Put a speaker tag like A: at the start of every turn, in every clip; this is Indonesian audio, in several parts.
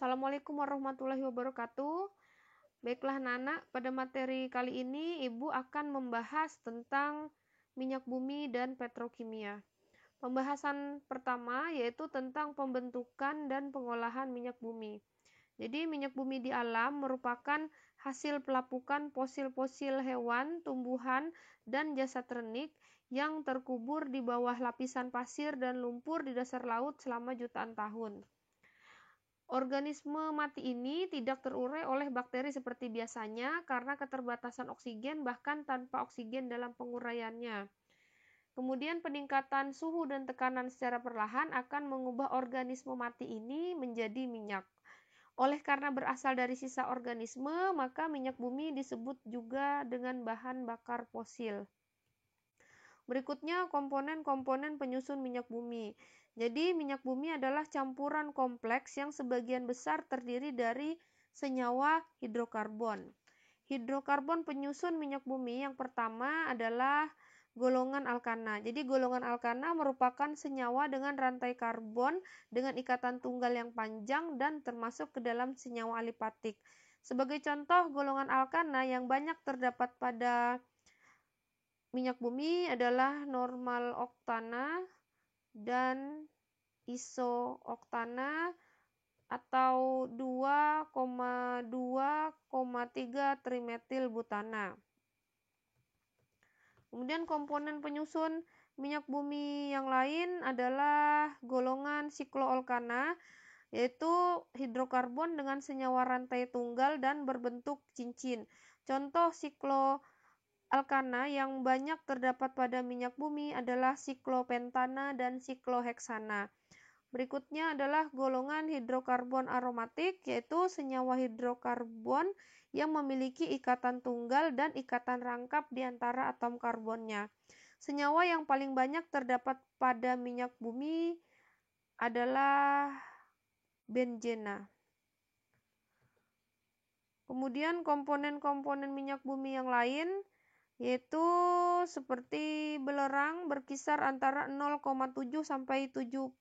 A: Assalamualaikum warahmatullahi wabarakatuh. Baiklah Nana, pada materi kali ini Ibu akan membahas tentang minyak bumi dan petrokimia. Pembahasan pertama yaitu tentang pembentukan dan pengolahan minyak bumi. Jadi minyak bumi di alam merupakan hasil pelapukan fosil-fosil hewan, tumbuhan, dan jasad renik yang terkubur di bawah lapisan pasir dan lumpur di dasar laut selama jutaan tahun. Organisme mati ini tidak terurai oleh bakteri seperti biasanya karena keterbatasan oksigen bahkan tanpa oksigen dalam penguraiannya. Kemudian peningkatan suhu dan tekanan secara perlahan akan mengubah organisme mati ini menjadi minyak. Oleh karena berasal dari sisa organisme, maka minyak bumi disebut juga dengan bahan bakar fosil. Berikutnya komponen-komponen penyusun minyak bumi. Jadi minyak bumi adalah campuran kompleks yang sebagian besar terdiri dari senyawa hidrokarbon. Hidrokarbon penyusun minyak bumi yang pertama adalah golongan alkana. Jadi golongan alkana merupakan senyawa dengan rantai karbon dengan ikatan tunggal yang panjang dan termasuk ke dalam senyawa alipatik. Sebagai contoh, golongan alkana yang banyak terdapat pada minyak bumi adalah normal oktana dan isooktana atau 2,2,3 trimetil butana. Kemudian komponen penyusun minyak bumi yang lain adalah golongan sikloalkana, yaitu hidrokarbon dengan senyawa rantai tunggal dan berbentuk cincin. Contoh sikloalkana yang banyak terdapat pada minyak bumi adalah siklopentana dan sikloheksana. Berikutnya adalah golongan hidrokarbon aromatik, yaitu senyawa hidrokarbon yang memiliki ikatan tunggal dan ikatan rangkap di antara atom karbonnya. Senyawa yang paling banyak terdapat pada minyak bumi adalah benzena. Kemudian komponen-komponen minyak bumi yang lain yaitu seperti belerang berkisar antara 0,7 sampai 7%.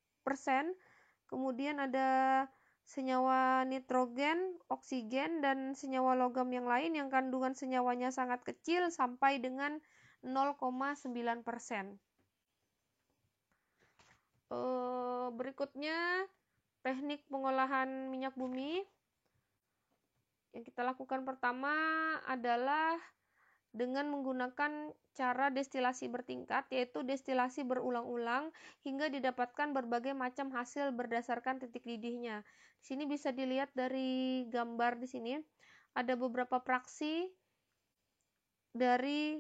A: Kemudian ada senyawa nitrogen, oksigen, dan senyawa logam yang lain yang kandungan senyawanya sangat kecil sampai dengan 0,9%. Berikutnya teknik pengolahan minyak bumi. Yang kita lakukan pertama adalah dengan menggunakan cara destilasi bertingkat, yaitu destilasi berulang-ulang hingga didapatkan berbagai macam hasil berdasarkan titik didihnya. Di sini bisa dilihat dari gambar di sini, ada beberapa praksi dari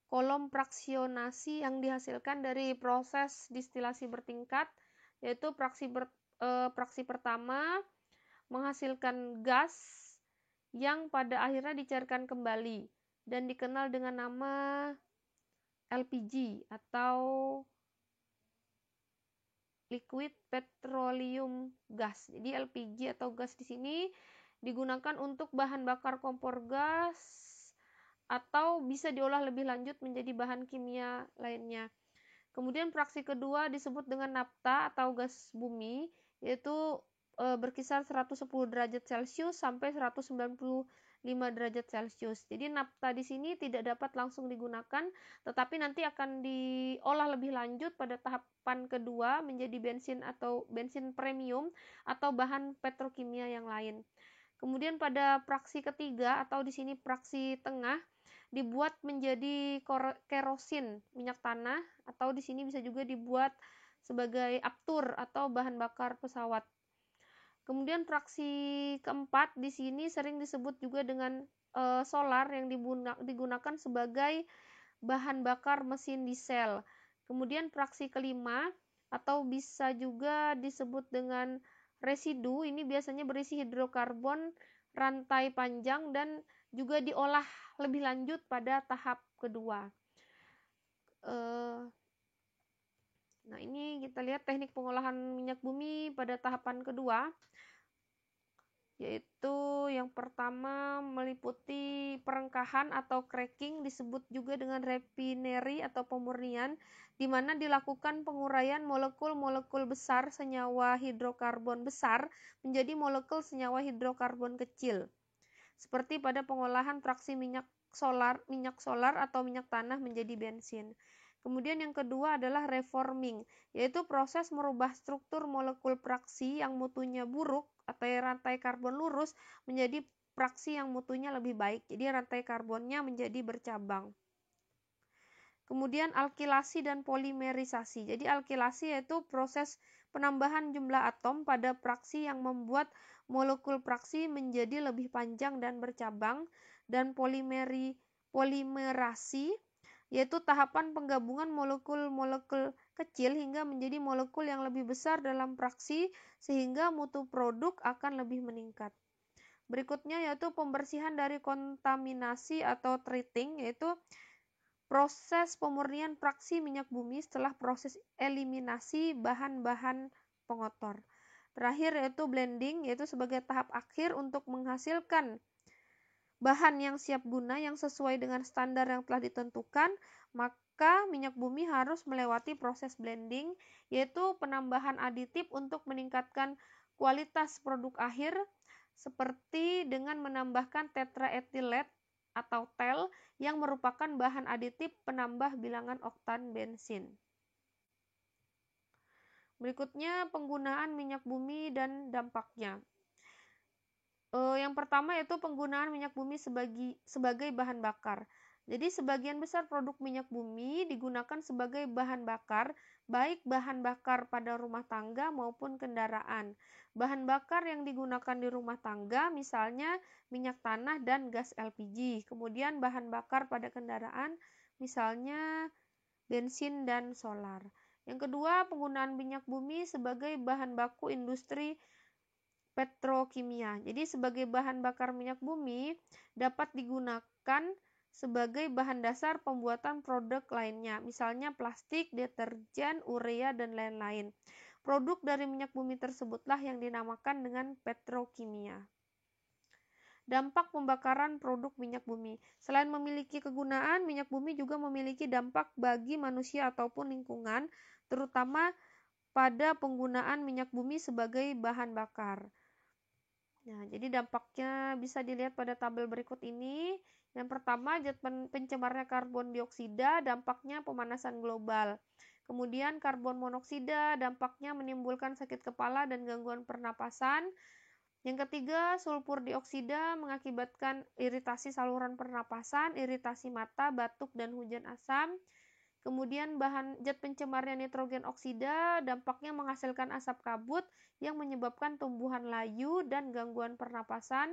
A: kolom fraksionasi yang dihasilkan dari proses destilasi bertingkat, yaitu praksi pertama menghasilkan gas yang pada akhirnya dicairkan kembali dan dikenal dengan nama LPG atau liquid petroleum gas. Jadi LPG atau gas di sini digunakan untuk bahan bakar kompor gas atau bisa diolah lebih lanjut menjadi bahan kimia lainnya. Kemudian fraksi kedua disebut dengan nafta atau gas bumi, yaitu berkisar 110 derajat Celcius sampai 195 derajat Celcius. Jadi nafta di sini tidak dapat langsung digunakan, tetapi nanti akan diolah lebih lanjut pada tahapan kedua menjadi bensin atau bensin premium atau bahan petrokimia yang lain. Kemudian pada fraksi ketiga atau di sini fraksi tengah dibuat menjadi kerosin minyak tanah atau di sini bisa juga dibuat sebagai aftur atau bahan bakar pesawat. Kemudian fraksi keempat di sini sering disebut juga dengan solar yang digunakan sebagai bahan bakar mesin diesel. Kemudian fraksi kelima atau bisa juga disebut dengan residu, ini biasanya berisi hidrokarbon rantai panjang dan juga diolah lebih lanjut pada tahap kedua. Nah, ini kita lihat teknik pengolahan minyak bumi pada tahapan kedua, yaitu yang pertama meliputi perengkahan atau cracking, disebut juga dengan refinery atau pemurnian, di mana dilakukan penguraian molekul-molekul besar senyawa hidrokarbon besar menjadi molekul senyawa hidrokarbon kecil, seperti pada pengolahan fraksi minyak solar atau minyak tanah menjadi bensin. Kemudian yang kedua adalah reforming, yaitu proses merubah struktur molekul fraksi yang mutunya buruk atau rantai karbon lurus menjadi fraksi yang mutunya lebih baik. Jadi rantai karbonnya menjadi bercabang. Kemudian alkilasi dan polimerisasi. Jadi alkilasi yaitu proses penambahan jumlah atom pada fraksi yang membuat molekul fraksi menjadi lebih panjang dan bercabang, dan polimerasi yaitu tahapan penggabungan molekul-molekul kecil hingga menjadi molekul yang lebih besar dalam fraksi sehingga mutu produk akan lebih meningkat. Berikutnya yaitu pembersihan dari kontaminasi atau treating, yaitu proses pemurnian fraksi minyak bumi setelah proses eliminasi bahan-bahan pengotor. Terakhir yaitu blending, yaitu sebagai tahap akhir untuk menghasilkan bahan yang siap guna yang sesuai dengan standar yang telah ditentukan, maka minyak bumi harus melewati proses blending, yaitu penambahan aditif untuk meningkatkan kualitas produk akhir, seperti dengan menambahkan tetraethylet atau TEL yang merupakan bahan aditif penambah bilangan oktan bensin. Berikutnya penggunaan minyak bumi dan dampaknya. Yang pertama yaitu penggunaan minyak bumi sebagai bahan bakar. Jadi sebagian besar produk minyak bumi digunakan sebagai bahan bakar, baik bahan bakar pada rumah tangga maupun kendaraan. Bahan bakar yang digunakan di rumah tangga misalnya minyak tanah dan gas LPG. Kemudian bahan bakar pada kendaraan misalnya bensin dan solar. Yang kedua, penggunaan minyak bumi sebagai bahan baku industri petrokimia. Jadi sebagai bahan bakar minyak bumi dapat digunakan sebagai bahan dasar pembuatan produk lainnya, misalnya plastik, deterjen, urea, dan lain-lain. Produk dari minyak bumi tersebutlah yang dinamakan dengan petrokimia. Dampak pembakaran produk minyak bumi. Selain memiliki kegunaan, minyak bumi juga memiliki dampak bagi manusia ataupun lingkungan, terutama pada penggunaan minyak bumi sebagai bahan bakar. Nah, jadi dampaknya bisa dilihat pada tabel berikut ini. Yang pertama, zat pencemarnya karbon dioksida, dampaknya pemanasan global. Kemudian karbon monoksida, dampaknya menimbulkan sakit kepala dan gangguan pernapasan. Yang ketiga, sulfur dioksida mengakibatkan iritasi saluran pernapasan, iritasi mata, batuk, dan hujan asam. Kemudian zat pencemarnya nitrogen oksida, dampaknya menghasilkan asap kabut yang menyebabkan tumbuhan layu dan gangguan pernapasan.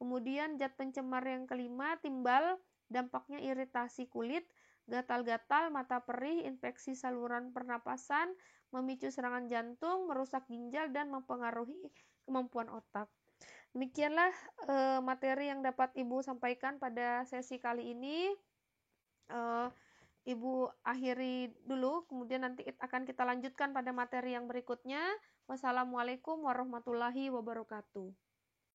A: Kemudian zat pencemar yang kelima, timbal, dampaknya iritasi kulit, gatal-gatal, mata perih, infeksi saluran pernapasan, memicu serangan jantung, merusak ginjal, dan mempengaruhi kemampuan otak. Demikianlah materi yang dapat Ibu sampaikan pada sesi kali ini. Ibu akhiri dulu, kemudian nanti akan kita lanjutkan pada materi yang berikutnya. Wassalamualaikum warahmatullahi wabarakatuh.